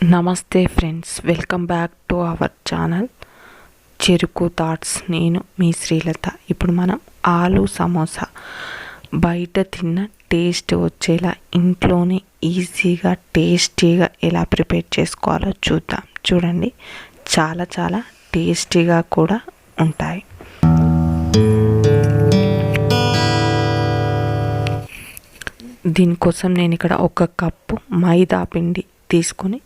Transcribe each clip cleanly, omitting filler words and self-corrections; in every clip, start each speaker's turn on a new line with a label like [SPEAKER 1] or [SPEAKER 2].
[SPEAKER 1] నమస్తే friends, welcome back to our channel చెరుకు thoughts. నేను మీ శ్రీలత. ఇప్పుడు మనం ఆలు సమోసా బయట తిన్న టేస్ట్ వచ్చేలా ఇంట్లోనే ఈజీగా టేస్టీగా ఎలా ప్రిపేర్ చేసుకోవాలో చూద్దాం. చూడండి, చాలా చాలా టేస్టీగా కూడా ఉంటాయి. దీనికోసం నేను ఇక్కడ 1 కప్పు మైదా పిండి తీసుకొని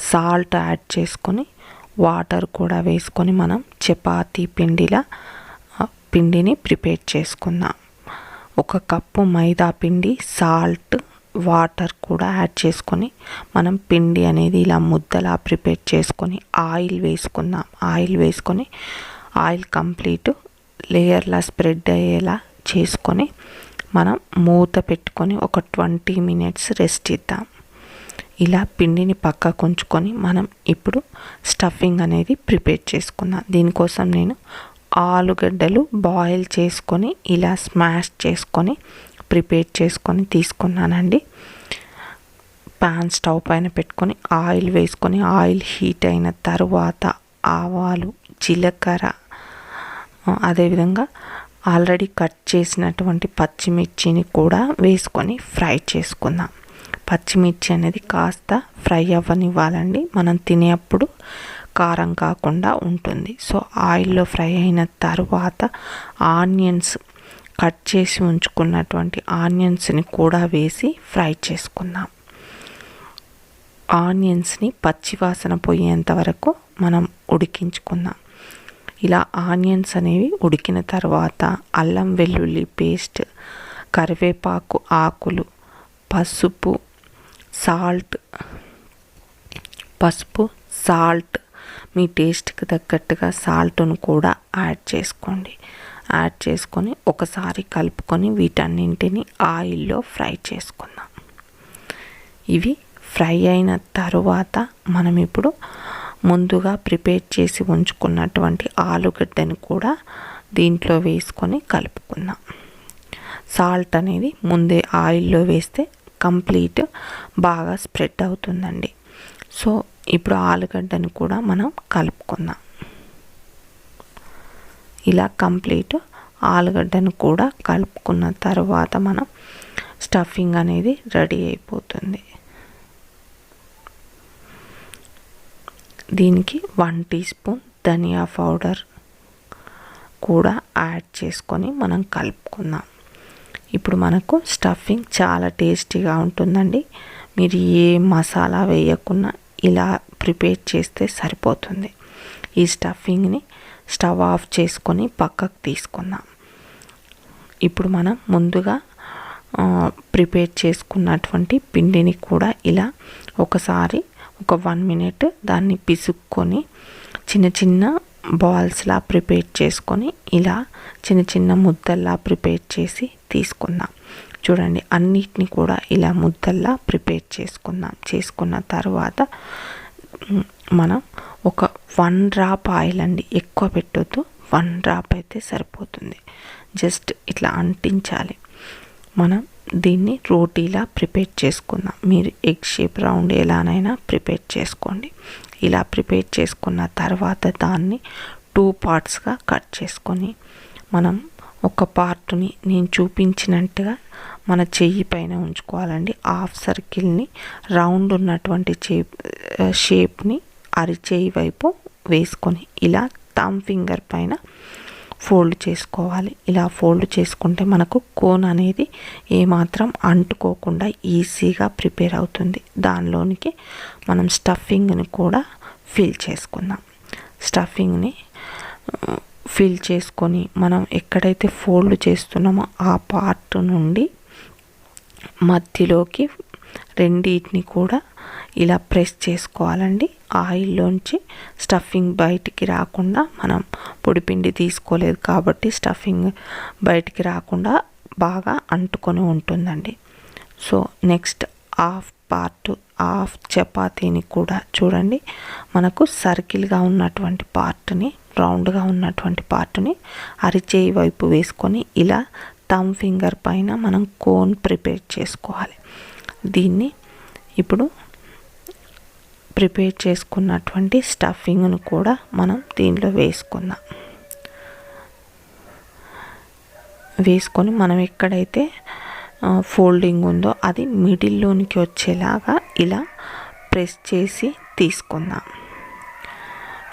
[SPEAKER 1] సాల్ట్ యాడ్ చేసుకొని వాటర్ కూడా వేసుకొని మనం చపాతీ పిండిని ప్రిపేర్ చేసుకుందాం. 1 కప్పు మైదా పిండి, సాల్ట్, వాటర్ కూడా యాడ్ చేసుకొని మనం పిండి అనేది ఇలా ముద్దలా ప్రిపేర్ చేసుకొని ఆయిల్ వేసుకుందాం. ఆయిల్ వేసుకొని ఆయిల్ కంప్లీట్ లేయర్లా స్ప్రెడ్ అయ్యేలా చేసుకొని మనం మూత పెట్టుకొని ఒక 20 మినిట్స్ రెస్ట్ ఇద్దాం. ఇలా పిండిని పక్కకు ఉంచుకొని మనం ఇప్పుడు స్టఫింగ్ అనేది ప్రిపేర్ చేసుకుందాం. దీనికోసం నేను ఆలుగడ్డలు బాయిల్ చేసుకొని ఇలా స్మాష్ చేసుకొని ప్రిపేర్ చేసుకొని తీసుకున్నానండి. పాన్ స్టవ్ పైన పెట్టుకొని ఆయిల్ వేసుకొని ఆయిల్ హీట్ అయిన తర్వాత ఆవాలు, జీలకర్ర, అదేవిధంగా ఆల్రెడీ కట్ చేసినటువంటి పచ్చిమిర్చిని కూడా వేసుకొని ఫ్రై చేసుకుందాం. పచ్చిమిర్చి అనేది కాస్త ఫ్రై అవ్వనివ్వాలండి. మనం తినేప్పుడు కారం కాకుండా ఉంటుంది. సో ఆయిల్లో ఫ్రై అయిన తర్వాత ఆనియన్స్, కట్ చేసి ఉంచుకున్నటువంటి ఆనియన్స్ని కూడా వేసి ఫ్రై చేసుకుందాం. ఆనియన్స్ని పచ్చివాసన పోయేంత వరకు మనం ఉడికించుకుందాం. ఇలా ఆనియన్స్ అనేవి ఉడికిన తర్వాత అల్లం వెల్లుల్లి పేస్ట్, కరివేపాకు ఆకులు, పసుపు, సాల్ట్ మీ టేస్ట్కి తగ్గట్టుగా సాల్ట్ను కూడా యాడ్ చేసుకోండి. యాడ్ చేసుకొని ఒకసారి కలుపుకొని వీటన్నింటిని ఆయిల్లో ఫ్రై చేసుకుందాం. ఇవి ఫ్రై అయిన తర్వాత మనం ఇప్పుడు ముందుగా ప్రిపేర్ చేసి ఉంచుకున్నటువంటి ఆలుగడ్డను కూడా దీంట్లో వేసుకొని కలుపుకుందాం. సాల్ట్ అనేది ముందే ఆయిల్లో వేస్తే కంప్లీట్ బాగా స్ప్రెడ్ అవుతుందండి. సో ఇప్పుడు ఆలుగడ్డను కూడా మనం కలుపుకుందాం. ఇలా కంప్లీట్ ఆలుగడ్డను కూడా కలుపుకున్న తర్వాత మనం స్టఫింగ్ అనేది రెడీ అయిపోతుంది. దీనికి 1 టీ స్పూన్ ధనియా పౌడర్ కూడా యాడ్ చేసుకొని మనం కలుపుకుందాం. ఇప్పుడు మనకు స్టఫింగ్ చాలా టేస్టీగా ఉంటుందండి. మీరు ఏ మసాలా వేయకుండా ఇలా ప్రిపేర్ చేస్తే సరిపోతుంది. ఈ స్టఫింగ్ని స్టవ్ ఆఫ్ చేసుకొని పక్కకు తీసుకుందాం. ఇప్పుడు మనం ముందుగా ప్రిపేర్ చేసుకున్నటువంటి పిండిని కూడా ఇలా ఒకసారి ఒక 1 మినిట్ దాన్ని పిసుక్కొని చిన్న చిన్న బాల్స్లా ప్రిపేర్ చేసుకొని ఇలా చిన్న చిన్న ముద్దల్లా ప్రిపేర్ చేసి తీసుకుందాం. చూడండి, అన్నిటిని కూడా ఇలా ముద్దల్లా ప్రిపేర్ చేసుకుందాం. చేసుకున్న తర్వాత మనం ఒక 1 డ్రాప్ ఆయిల్ అండి, ఎక్కువ పెట్టొద్దు, 1 డ్రాప్ అయితే సరిపోతుంది. జస్ట్ ఇట్లా అంటించాలి. మనం దీన్ని రోటీలా ప్రిపేర్ చేసుకుందాం. మీరు ఎగ్ షేప్ రౌండ్ ఎలానైనా ప్రిపేర్ చేసుకోండి. ఇలా ప్రిపేర్ చేసుకున్న తర్వాత దాన్ని 2 పార్ట్స్గా కట్ చేసుకొని మనం ఒక పార్ట్ని నేను చూపించినట్టుగా మన చెయ్యి పైన ఉంచుకోవాలండి. హాఫ్ సర్కిల్ని రౌండ్ ఉన్నటువంటి షేప్ని అరిచేయి వైపు వేసుకొని ఇలా థంబ్ ఫింగర్ పైన ఫోల్డ్ చేసుకోవాలి. ఇలా ఫోల్డ్ చేసుకుంటే మనకు కోన్ అనేది ఏమాత్రం అంటుకోకుండా ఈజీగా ప్రిపేర్ అవుతుంది. దానిలోనికి మనం స్టఫింగ్ని కూడా ఫిల్ చేసుకుందాం. స్టఫింగ్ని ఫిల్ చేసుకొని మనం ఎక్కడైతే ఫోల్డ్ చేస్తున్నామో ఆ పార్ట్ నుండి మధ్యలోకి రెండింటిని కూడా ఇలా ప్రెస్ చేసుకోవాలండి. ఆయిల్లోంచి స్టఫింగ్ బయటికి రాకుండా, మనం పొడిపిండి తీసుకోలేదు కాబట్టి స్టఫింగ్ బయటికి రాకుండా బాగా అంటుకొని ఉంటుందండి. సో నెక్స్ట్ హాఫ్ చపాతీని కూడా చూడండి, మనకు సర్కిల్గా ఉన్నటువంటి పార్ట్ని, రౌండ్గా ఉన్నటువంటి పార్ట్ని అరిచేయి వైపు వేసుకొని ఇలా థంబ్ ఫింగర్ పైన మనం కోన్ ప్రిపేర్ చేసుకోవాలి. దీన్ని ఇప్పుడు ప్రిపేర్ చేసుకున్నటువంటి స్టఫింగ్ను కూడా మనం దీనిలో వేసుకుందాం. వేసుకొని మనం ఎక్కడైతే ఫోల్డింగ్ ఉందో అది మిడిల్లోనికి వచ్చేలాగా ఇలా ప్రెస్ చేసి తీసుకుందాం.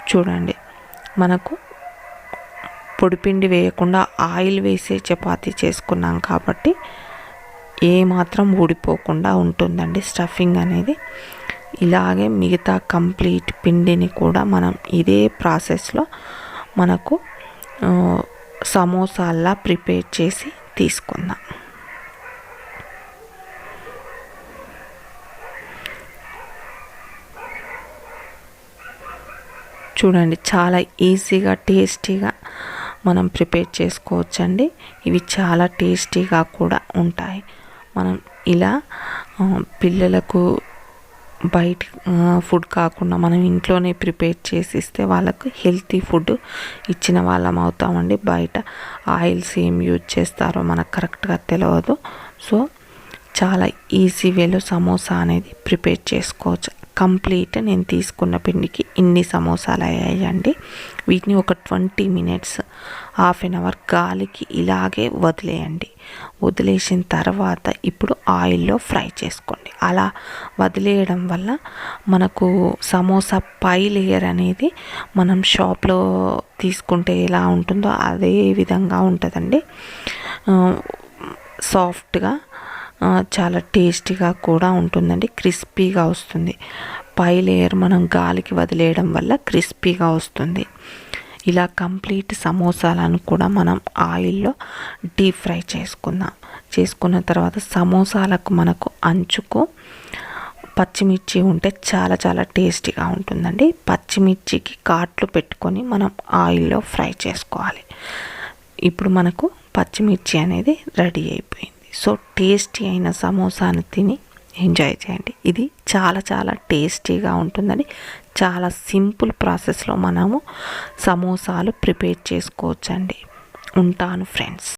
[SPEAKER 1] చూడండి, మనకు పొడిపిండి వేయకుండా ఆయిల్ వేసే చపాతీ చేసుకున్నాం కాబట్టి ఏమాత్రం ఊడిపోకుండా ఉంటుందండి స్టఫింగ్ అనేది. ఇలాగే మిగతా కంప్లీట్ పిండిని కూడా మనం ఇదే ప్రాసెస్లో మనకు సమోసాల్లా ప్రిపేర్ చేసి తీసుకుందాం. చూడండి, చాలా ఈజీగా టేస్టీగా మనం ప్రిపేర్ చేసుకోవచ్చండి. ఇవి చాలా టేస్టీగా కూడా ఉంటాయి. మనం ఇలా పిల్లలకు బయట ఫుడ్ కాకుండా మనం ఇంట్లోనే ప్రిపేర్ చేసి ఇస్తే వాళ్ళకు హెల్తీ ఫుడ్ ఇచ్చిన వాళ్ళం అవుతామండి. బయట ఆయిల్స్ ఏం యూజ్ చేస్తారో మనకు కరెక్ట్గా తెలియదు. సో చాలా ఈజీ వేలో సమోసా అనేది ప్రిపేర్ చేసుకోవచ్చు. కంప్లీట్ నేను తీసుకున్న పిండికి ఇన్ని సమోసాలు అయ్యాయండి. వీటిని ఒక 20 మినిట్స్, హాఫ్ అన్ అవర్ గాలికి ఇలాగే వదిలేయండి. వదిలేసిన తర్వాత ఇప్పుడు ఆయిల్లో ఫ్రై చేసుకోండి. అలా వదిలేయడం వల్ల మనకు సమోసా పై లేయర్ అనేది మనం షాప్లో తీసుకుంటే ఎలా ఉంటుందో అదే విధంగా ఉంటుందండి. సాఫ్ట్గా, చాలా టేస్టీగా కూడా ఉంటుందండి. క్రిస్పీగా వస్తుంది. పై లేయర్ మనం గాలికి వదిలేయడం వల్ల క్రిస్పీగా వస్తుంది. ఇలా కంప్లీట్ సమోసాలను కూడా మనం ఆయిల్లో డీప్ ఫ్రై చేసుకుందాం. చేసుకున్న తర్వాత సమోసాలకు మనకు అంచుకు పచ్చిమిర్చి ఉంటే చాలా చాలా టేస్టీగా ఉంటుందండి. పచ్చిమిర్చికి కాట్లు పెట్టుకొని మనం ఆయిల్లో ఫ్రై చేసుకోవాలి. ఇప్పుడు మనకు పచ్చిమిర్చి అనేది రెడీ అయిపోయింది. సో టేస్టీ అయిన సమోసాను తిని ఎంజాయ్ చేయండి. ఇది చాలా చాలా టేస్టీగా ఉంటుందని చాలా సింపుల్ ప్రాసెస్లో మనము సమోసాలు ప్రిపేర్ చేసుకోవచ్చండి. ఉంటాను ఫ్రెండ్స్.